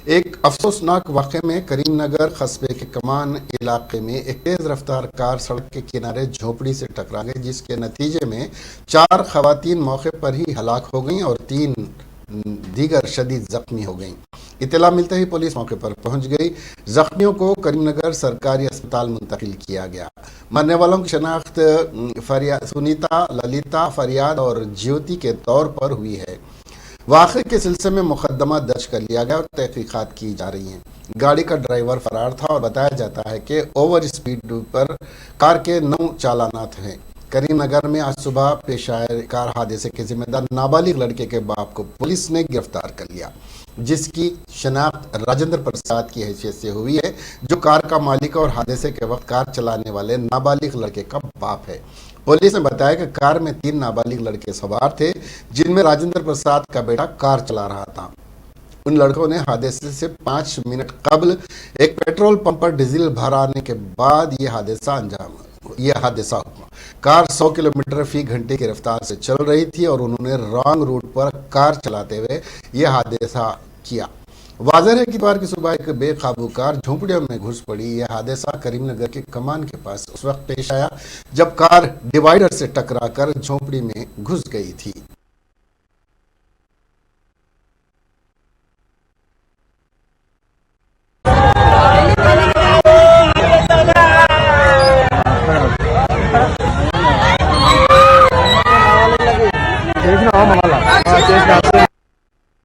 एक अफसोसनाक वाक़े में करीमनगर कस्बे के कमान इलाके में एक तेज़ रफ्तार कार सड़क के किनारे झोपड़ी से टकरा गई, जिसके नतीजे में 4 खवातीन मौके पर ही हलाक हो गईं और 3 दीगर शदीद जख्मी हो गईं। इत्तला मिलते ही पुलिस मौके पर पहुंच गई। जख्मियों को करीमनगर सरकारी अस्पताल मुंतकिल किया गया। मरने वालों की शनाख्त सुनीता, ललिता, फरियाद और ज्योति के तौर पर हुई है। वाक़े के सिलसिले में मुकदमा दर्ज कर लिया गया और तहकीकात की जा रही हैं। गाड़ी का ड्राइवर फरार था और बताया जाता है कि ओवर स्पीड पर कार के 9 चालानात हैं। करीमनगर में आज सुबह पेश आए कार हादसे के जिम्मेदार नाबालिग लड़के के बाप को पुलिस ने गिरफ्तार कर लिया, जिसकी शनाख्त राजेंद्र प्रसाद की हैसियत से हुई है, जो कार का मालिक और हादसे के वक्त कार चलाने वाले नाबालिग लड़के का बाप है। पुलिस ने बताया कि कार में 3 नाबालिग लड़के सवार थे, जिनमें राजेंद्र प्रसाद का बेटा कार चला रहा था। उन लड़कों ने हादसे से 5 मिनट कबल एक पेट्रोल पंप पर डीजल भराने के बाद यह हादसा हुआ। कार 100 किलोमीटर फी घंटे की रफ्तार से चल रही थी और उन्होंने रॉन्ग रूट पर कार चलाते हुए यह हादसा किया। वाज़ेह है कि इतवार की सुबह एक बेकाबू कार झोंपड़ियों में घुस पड़ी। यह हादसा करीमनगर के कमान के पास उस वक्त पेश आया जब कार डिवाइडर से टकराकर झोंपड़ी में घुस गई थी।